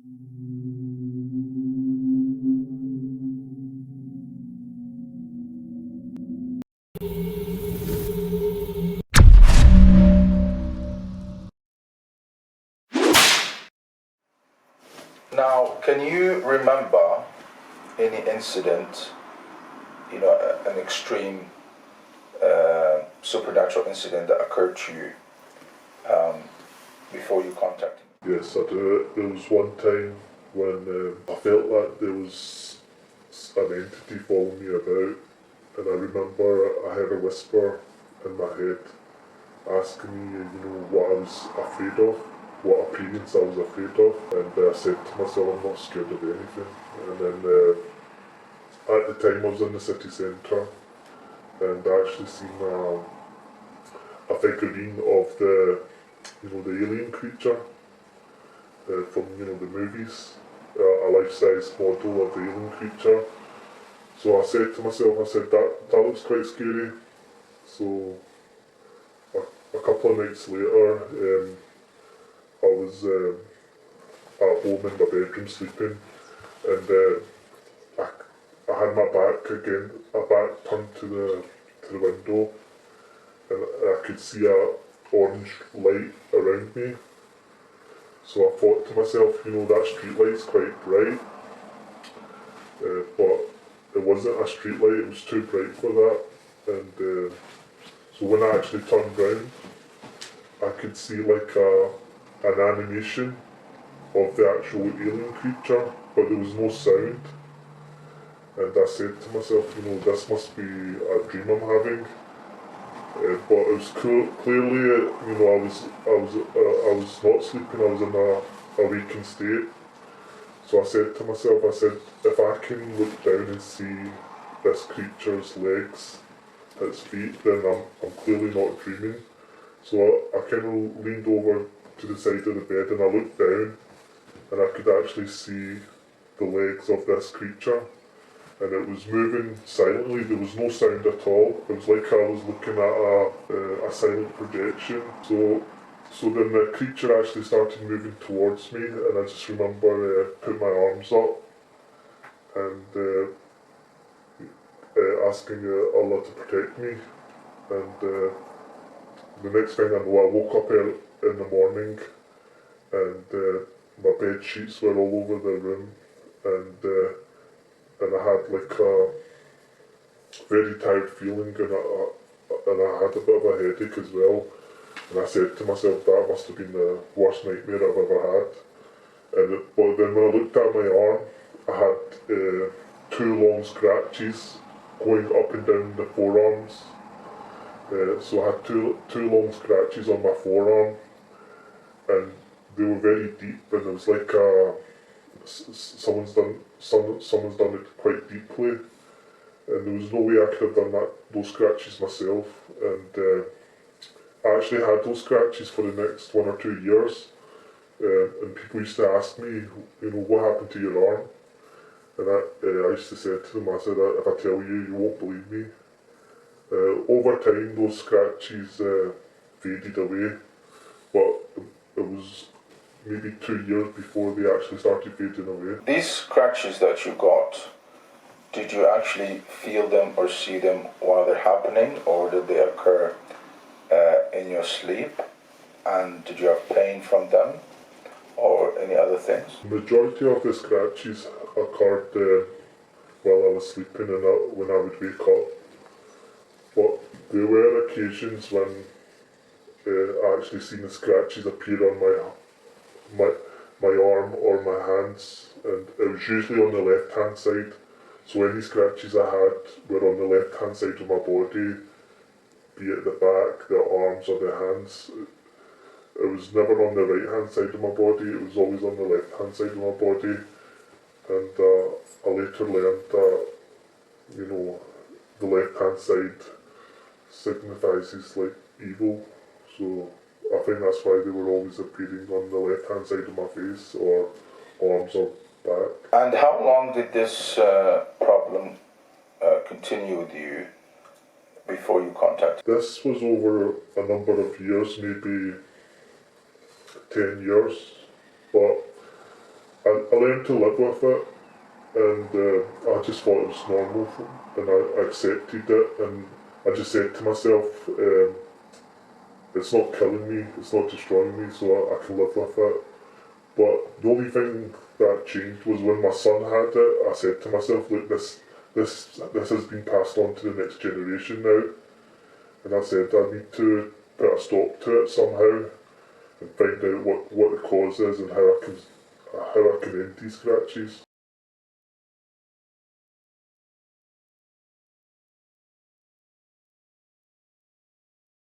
Now, can you remember any incident, an extreme supernatural incident that occurred to you before you contacted me? Yes, I do. There was one time when I felt like there was an entity following me about, and I remember I heard a whisper in my head asking me, what I was afraid of, what appearance I was afraid of, and I said to myself, I'm not scared of anything. And then at the time I was in the city centre, and I actually seen a figurine of the alien creature from the movies, a life-size model of the alien creature. So I said to myself, that looks quite scary. So a couple of nights later, I was at home in my bedroom sleeping, and I had my back turned to the window, and I could see a orange light around me. So I thought to myself, that street light's quite bright, but it wasn't a street light, it was too bright for that. And so when I actually turned round, I could see like an animation of the actual alien creature, but there was no sound. And I said to myself, this must be a dream I'm having. But it was clearly, I was not sleeping. I was in a waking state. So I said to myself, if I can look down and see this creature's legs, its feet, then I'm clearly not dreaming. So I kind of leaned over to the side of the bed and I looked down, and I could actually see the legs of this creature. And it was moving silently, there was no sound at all. It was like I was looking at a silent projection. So then the creature actually started moving towards me, and I just remember putting my arms up and asking Allah to protect me. And the next thing I know, I woke up in the morning, and my bed sheets were all over the room, and I had like a very tired feeling, and I had a bit of a headache as well. And I said to myself, that must have been the worst nightmare I've ever had. But then when I looked at my arm, I had 2 long scratches going up and down the forearms. So I had two long scratches on my forearm, and they were very deep, and it was like someone's done it quite deeply, and there was no way I could have done those scratches myself. And I actually had those scratches for the next 1 or 2 years, and people used to ask me, what happened to your arm? And I used to say to them, I said, if I tell you, you won't believe me. Over time, those scratches faded away, but it was maybe 2 years before they actually started fading away. These scratches that you got, did you actually feel them or see them while they're happening, or did they occur in your sleep? And did you have pain from them, or any other things? The majority of the scratches occurred while I was sleeping and when I would wake up. But there were occasions when I actually seen the scratches appear on my arm or my hands, and it was usually on the left hand side. So any scratches I had were on the left hand side of my body, be it the back, the arms or the hands. It was never on the right hand side of my body, it was always on the left hand side of my body. And I later learned that, the left hand side signifies like evil. So I think that's why they were always appearing on the left hand side of my face or arms or back. And how long did this problem continue with you before you contacted? This was over a number of years, maybe 10 years, but I learned to live with it, and I just thought it was normal, and I accepted it, and I just said to myself, it's not killing me, it's not destroying me, so I can live with it. But the only thing that changed was when my son had it. I said to myself, look, this has been passed on to the next generation now, and I said I need to put a stop to it somehow and find out what the cause is and how I can end these scratches.